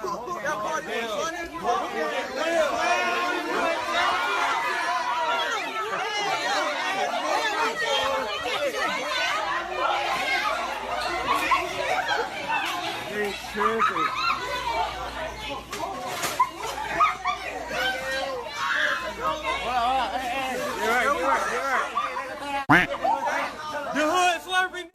The hood slurping.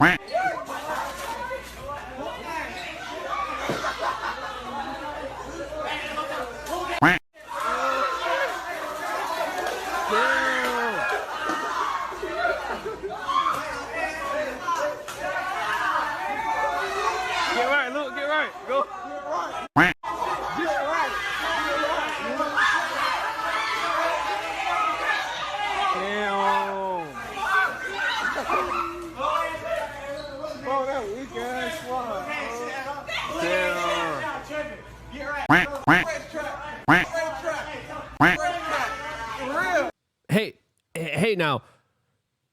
Get right, look, get right, go. Hey now,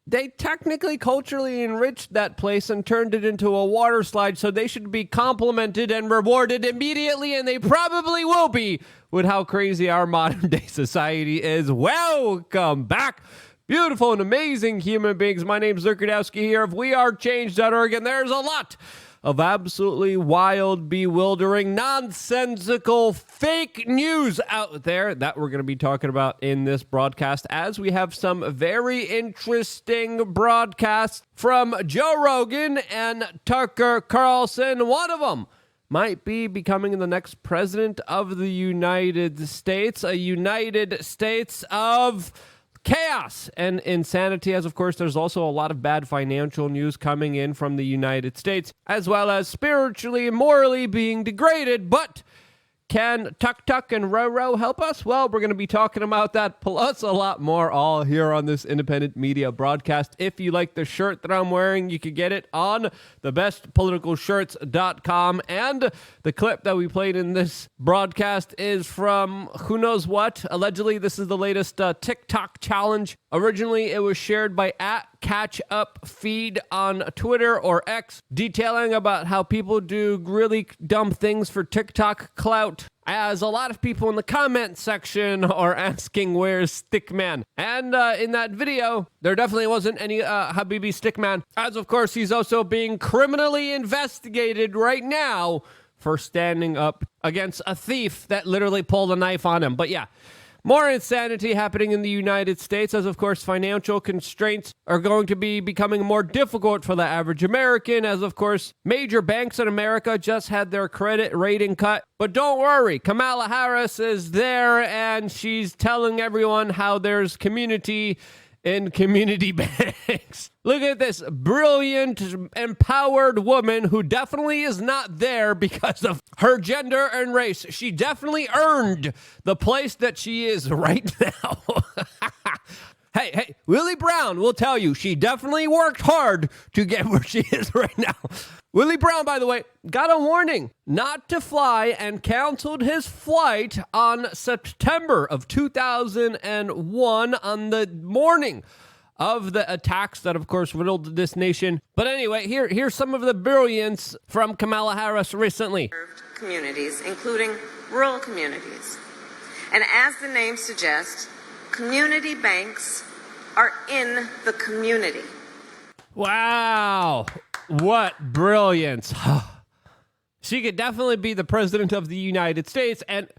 they technically culturally enriched that place and turned it into a water slide, so they should be complimented and rewarded immediately, and they probably will be with how crazy our modern day society is. Welcome back, beautiful and amazing human beings. My name's Zerkadowski here of WeAreChange.org, and there's a lot of absolutely wild, bewildering, nonsensical fake news out there that we're going to be talking about in this broadcast, as we have some very interesting broadcasts from Joe Rogan and Tucker Carlson. One of them might be becoming the next president of the United States, a United States of chaos and insanity, as of course there's also a lot of bad financial news coming in from the United States, as well as spiritually and morally being degraded. But can Tuk Tuk and Roro help us? Well, we're going to be talking about that plus a lot more all here on this independent media broadcast. If you like the shirt that I'm wearing, you can get it on thebestpoliticalshirts.com. And the clip that we played in this broadcast is from who knows what. Allegedly, this is the latest TikTok challenge. Originally, it was shared by @CatchUpFeed on Twitter or X, detailing about how people do really dumb things for TikTok clout, as a lot of people in the comment section are asking, where's Stickman? And in that video, there definitely wasn't any Habibi Stickman, as of course he's also being criminally investigated right now for standing up against a thief that literally pulled a knife on him. But yeah, more insanity happening in the United States, as of course financial constraints are going to be becoming more difficult for the average American, as of course major banks in America just had their credit rating cut. But don't worry, Kamala Harris is there and she's telling everyone how there's community in community banks. Look at this brilliant, empowered woman who definitely is not there because of her gender and race. She definitely earned the place that she is right now. Hey, Willie Brown will tell you she definitely worked hard to get where she is right now. Willie Brown, by the way, got a warning not to fly and canceled his flight on September of 2001 on the morning of the attacks that, of course, riddled this nation. But anyway, here's some of the brilliance from Kamala Harris recently. Communities, including rural communities. And as the name suggests, community banks are in the community. Wow. What brilliance. She could definitely be the president of the United States, and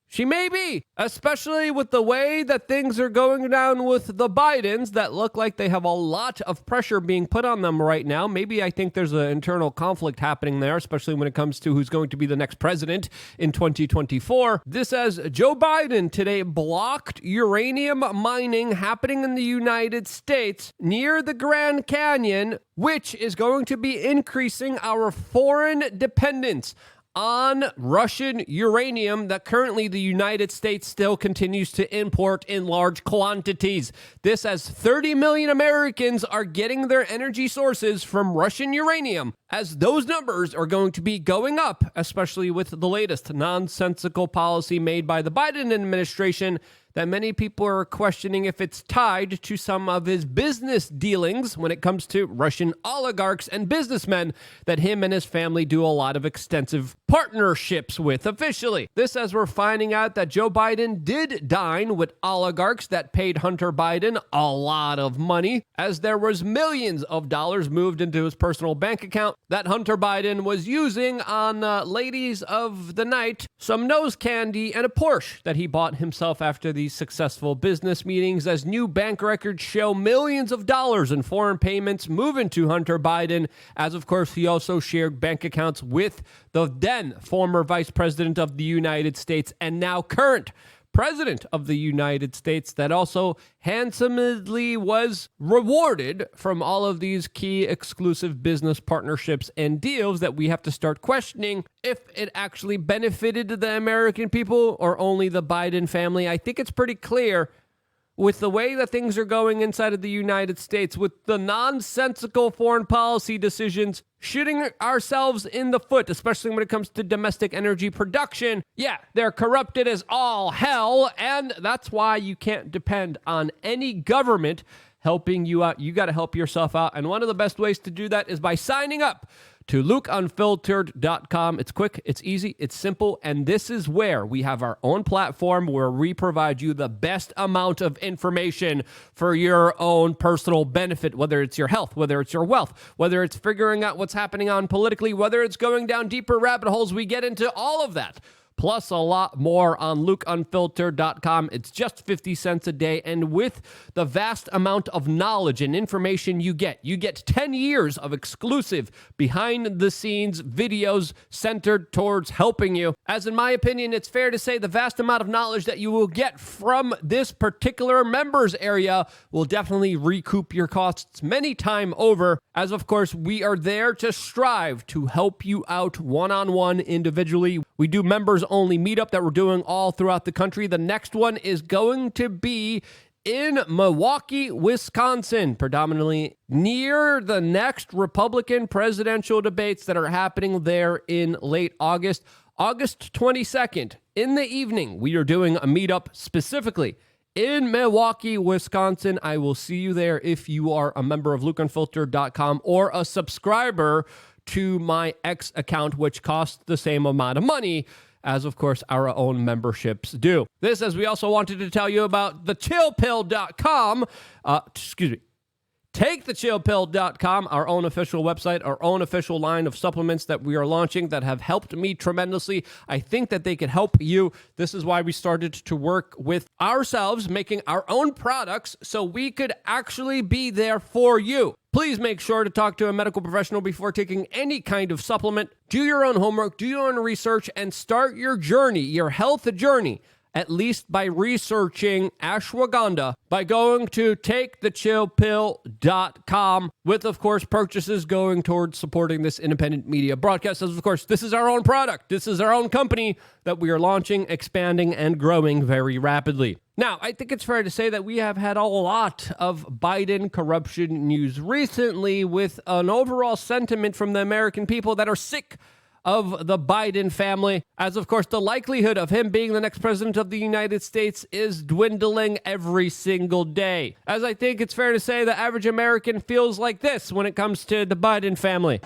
she may be, especially with the way that things are going down with the Bidens that look like they have a lot of pressure being put on them right now. Maybe I think there's an internal conflict happening there, especially when it comes to who's going to be the next president in 2024. This as Joe Biden today blocked uranium mining happening in the United States near the Grand Canyon, which is going to be increasing our foreign dependence on Russian uranium that currently the United States still continues to import in large quantities. This as 30 million Americans are getting their energy sources from Russian uranium, as those numbers are going to be going up, especially with the latest nonsensical policy made by the Biden administration that many people are questioning if it's tied to some of his business dealings when it comes to Russian oligarchs and businessmen that him and his family do a lot of extensive partnerships with officially. This as we're finding out that Joe Biden did dine with oligarchs that paid Hunter Biden a lot of money, as there was millions of dollars moved into his personal bank account that Hunter Biden was using on ladies of the night, some nose candy, and a Porsche that he bought himself after these successful business meetings, as new bank records show millions of dollars in foreign payments moving to Hunter Biden, as of course he also shared bank accounts with the then former Vice President of the United States and now current President of the United States that also handsomely was rewarded from all of these key exclusive business partnerships and deals that we have to start questioning if it actually benefited the American people or only the Biden family. I think it's pretty clear with the way that things are going inside of the United States, with the nonsensical foreign policy decisions shooting ourselves in the foot, especially when it comes to domestic energy production. Yeah, they're corrupted as all hell, and that's why you can't depend on any government helping you out. You got to help yourself out, and one of the best ways to do that is by signing up to LukeUnfiltered.com. It's quick, it's easy, it's simple, and this is where we have our own platform where we provide you the best amount of information for your own personal benefit, whether it's your health, whether it's your wealth, whether it's figuring out what's happening on politically, whether it's going down deeper rabbit holes. We get into all of that, plus a lot more on LukeUnfiltered.com. It's just 50 cents a day, and with the vast amount of knowledge and information you get 10 years of exclusive behind-the-scenes videos centered towards helping you. As in my opinion, it's fair to say the vast amount of knowledge that you will get from this particular members area will definitely recoup your costs many times over, as of course we are there to strive to help you out one-on-one individually. We do members only meetup that we're doing all throughout the country. The next one is going to be in Milwaukee, Wisconsin, predominantly near the next Republican presidential debates that are happening there in late August. August 22nd, in the evening, we are doing a meetup specifically in Milwaukee, Wisconsin. I will see you there if you are a member of LukeUnfiltered.com or a subscriber to my X account, which costs the same amount of money as, of course, our own memberships do. This, as we also wanted to tell you about thechillpill.com. TakeTheChillPill.com, our own official website, our own official line of supplements that we are launching that have helped me tremendously. I think that they could help you. This is why we started to work with ourselves, making our own products so we could actually be there for you. Please make sure to talk to a medical professional before taking any kind of supplement. Do your own homework, do your own research, and start your journey, your health journey, at least by researching ashwagandha, by going to takethechillpill.com, with, of course, purchases going towards supporting this independent media broadcast. As, of course, this is our own product. This is our own company that we are launching, expanding, and growing very rapidly. Now, I think it's fair to say that we have had a lot of Biden corruption news recently, with an overall sentiment from the American people that are sick of the Biden family, as of course the likelihood of him being the next president of the United States is dwindling every single day. As I think it's fair to say the average American feels like this when it comes to the Biden family.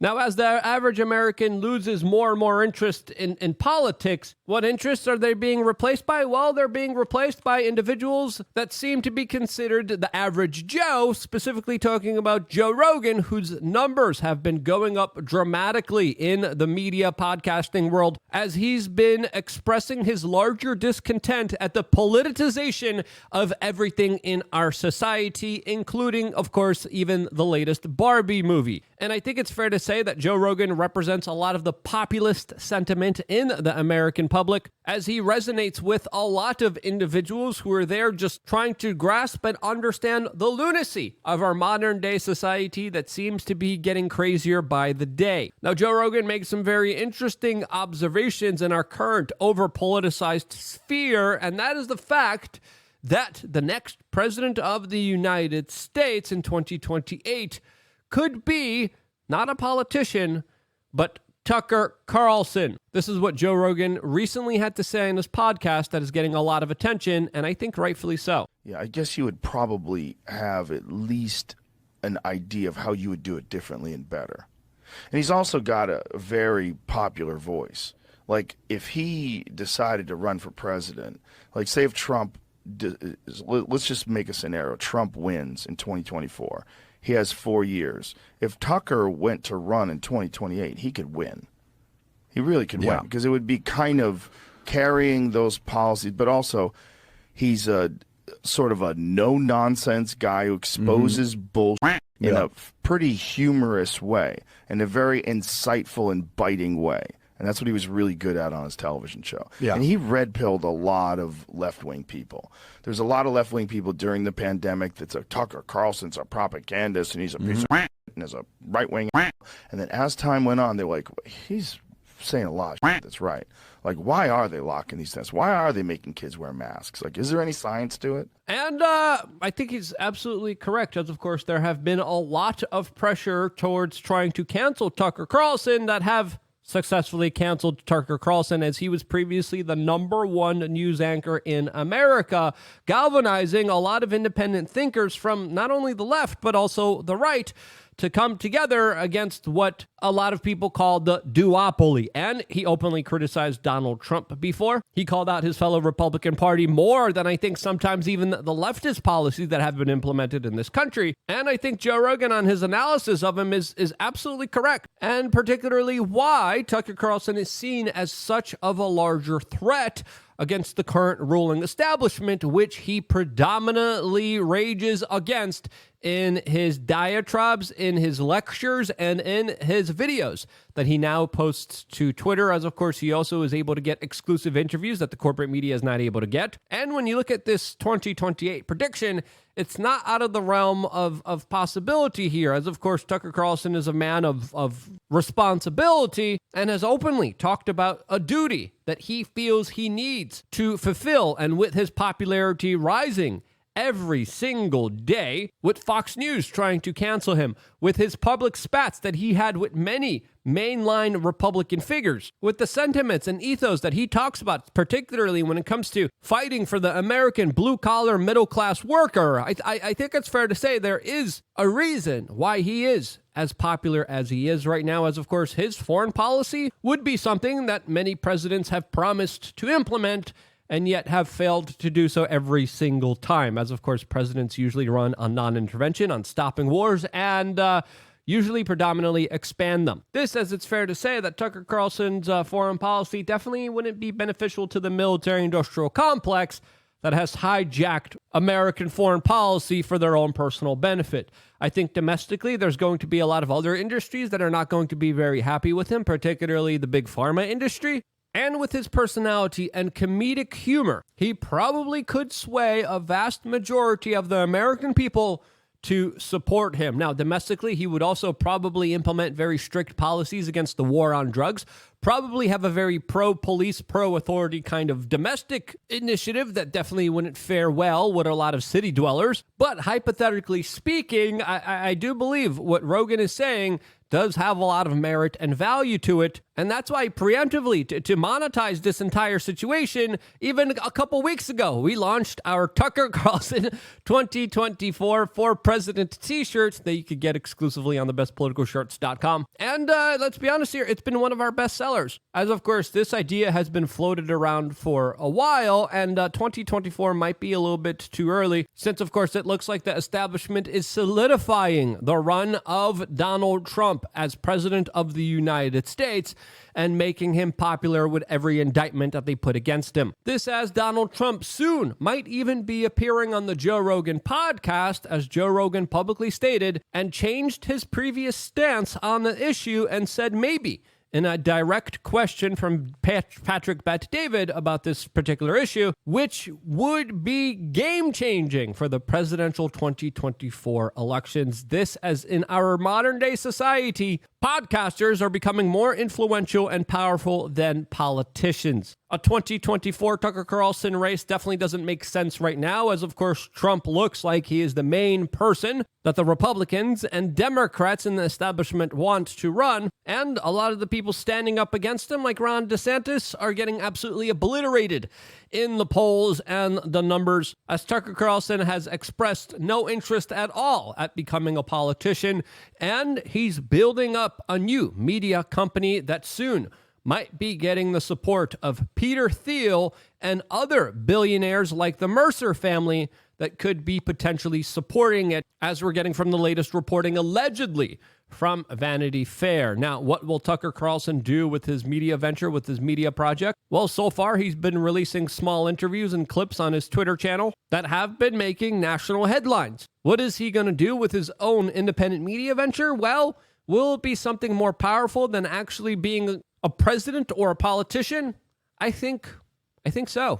Now, as the average American loses more and more interest in politics, what interests are they being replaced by? Well, they're being replaced by individuals that seem to be considered the average Joe, specifically talking about Joe Rogan, whose numbers have been going up dramatically in the media podcasting world, as he's been expressing his larger discontent at the politicization of everything in our society, including, of course, even the latest Barbie movie. And I think it's fair to say say that Joe Rogan represents a lot of the populist sentiment in the American public, as he resonates with a lot of individuals who are there just trying to grasp and understand the lunacy of our modern day society that seems to be getting crazier by the day. Now, Joe Rogan makes some very interesting observations in our current over-politicized sphere, and that is the fact that the next president of the United States in 2028 could be not a politician, but Tucker Carlson. This is what Joe Rogan recently had to say in his podcast that is getting a lot of attention, and I think rightfully so. Yeah, I guess you would probably have at least an idea of how you would do it differently and better. And he's also got a very popular voice. Like, if he decided to run for president, like, say if Trump, let's just make a scenario, Trump wins in 2024. He has 4 years. If Tucker went to run in 2028, he could win. He really could win, because it would be kind of carrying those policies, but also he's a sort of a no-nonsense guy who exposes bullshit in a pretty humorous way, in a very insightful and biting way. And that's what he was really good at on his television show. Yeah. And he red-pilled a lot of left-wing people. There's a lot of left-wing people during the pandemic that's like, Tucker Carlson's a propagandist, and he's a piece of and there's a right-wing. And then as time went on, they're like, he's saying a lot of shit that's right. Like, why are they locking these tests? Why are they making kids wear masks? Like, is there any science to it? And I think he's absolutely correct, as of course there have been a lot of pressure towards trying to cancel Tucker Carlson that have successfully canceled Tucker Carlson, as he was previously the #1 news anchor in America, galvanizing a lot of independent thinkers from not only the left, but also the right to come together against what a lot of people call the duopoly. And he openly criticized Donald Trump before. He called out his fellow Republican Party more than I think sometimes even the leftist policies that have been implemented in this country. And I think Joe Rogan on his analysis of him is absolutely correct, and particularly why Tucker Carlson is seen as such of a larger threat against the current ruling establishment, which he predominantly rages against in his diatribes, in his lectures, and in his videos that he now posts to Twitter, as of course he also is able to get exclusive interviews that the corporate media is not able to get. And when you look at this 2028 prediction, it's not out of the realm of possibility here, as of course Tucker Carlson is a man of responsibility and has openly talked about a duty that he feels he needs to fulfill, and with his popularity rising every single day, with Fox News trying to cancel him, with his public spats that he had with many mainline Republican figures, with the sentiments and ethos that he talks about, particularly when it comes to fighting for the American blue-collar middle-class worker. I think it's fair to say there is a reason why he is as popular as he is right now, as of course his foreign policy would be something that many presidents have promised to implement and yet have failed to do so every single time, as of course presidents usually run on non-intervention, on stopping wars, and usually predominantly expand them. This, as it's fair to say, that Tucker Carlson's foreign policy definitely wouldn't be beneficial to the military-industrial complex that has hijacked American foreign policy for their own personal benefit. I think domestically, there's going to be a lot of other industries that are not going to be very happy with him, particularly the big pharma industry. And with his personality and comedic humor, he probably could sway a vast majority of the American people to support him. Now, domestically, he would also probably implement very strict policies against the war on drugs, probably have a very pro-police, pro-authority kind of domestic initiative that definitely wouldn't fare well with a lot of city dwellers. But hypothetically speaking, I do believe what Rogan is saying does have a lot of merit and value to it. And that's why preemptively, to monetize this entire situation, even a couple weeks ago, we launched our Tucker Carlson 2024 for President t-shirts that you could get exclusively on thebestpoliticalshirts.com. And let's be honest here, it's been one of our best sellers. As of course, this idea has been floated around for a while, and 2024 might be a little bit too early, since of course it looks like the establishment is solidifying the run of Donald Trump Trump as president of the United States and making him popular with every indictment that they put against him. This as Donald Trump soon might even be appearing on the Joe Rogan podcast, as Joe Rogan publicly stated, and changed his previous stance on the issue and said maybe in a direct question from Patrick Bet-David about this particular issue, which would be game-changing for the presidential 2024 elections. This, as in our modern-day society, podcasters are becoming more influential and powerful than politicians. A 2024 Tucker Carlson race definitely doesn't make sense right now, as of course Trump looks like he is the main person that the Republicans and Democrats in the establishment want to run, and a lot of the people standing up against him, like Ron DeSantis, are getting absolutely obliterated in the polls and the numbers, as Tucker Carlson has expressed no interest at all at becoming a politician, and he's building up a new media company that soon might be getting the support of Peter Thiel and other billionaires like the Mercer family that could be potentially supporting it, as we're getting from the latest reporting allegedly from Vanity Fair. Now, what will Tucker Carlson do with his media venture, with his media project? Well, so far he's been releasing small interviews and clips on his Twitter channel that have been making national headlines. What is he going to do with his own independent media venture? Well, will it be something more powerful than actually being a president or a politician? I think so.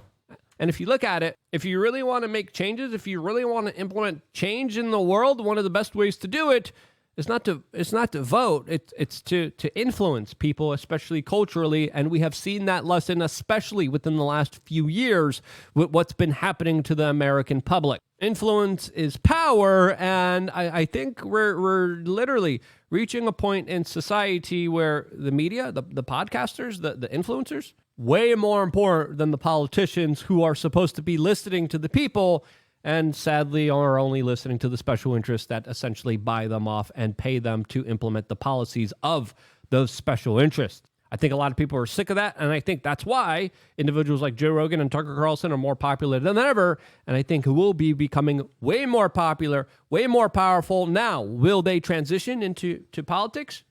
And if you look at it, if you really want to make changes, if you really want to implement change in the world, one of the best ways to do it is not to vote. It's to influence people, especially culturally. And we have seen that lesson, especially within the last few years, with what's been happening to the American public. Influence is power, and I think we're literally reaching a point in society where the media, the podcasters, the influencers, way more important than the politicians who are supposed to be listening to the people, and sadly are only listening to the special interests that essentially buy them off and pay them to implement the policies of those special interests. I think a lot of people are sick of that, and I think that's why individuals like Joe Rogan and Tucker Carlson are more popular than ever, and I think will be becoming way more popular, way more powerful. Now, will they transition into politics?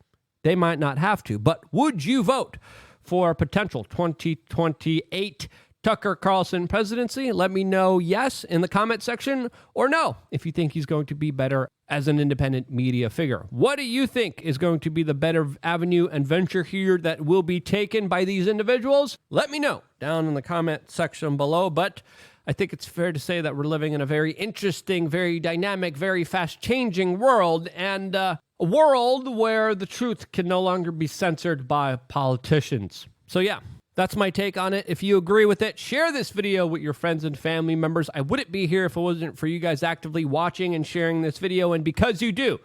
They might not have to, but would you vote for a potential 2028 Tucker Carlson presidency? Let me know yes in the comment section, or no if you think he's going to be better as an independent media figure. What do you think is going to be the better avenue and venture here that will be taken by these individuals? Let me know down in the comment section below. But I think it's fair to say that we're living in a very interesting, very dynamic, very fast-changing world, and a world where the truth can no longer be censored by politicians. So yeah, that's my take on it. If you agree with it, share this video with your friends and family members. I wouldn't be here if it wasn't for you guys actively watching and sharing this video, and because you do,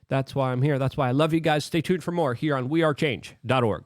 that's why I'm here. That's why I love you guys. Stay tuned for more here on wearechange.org.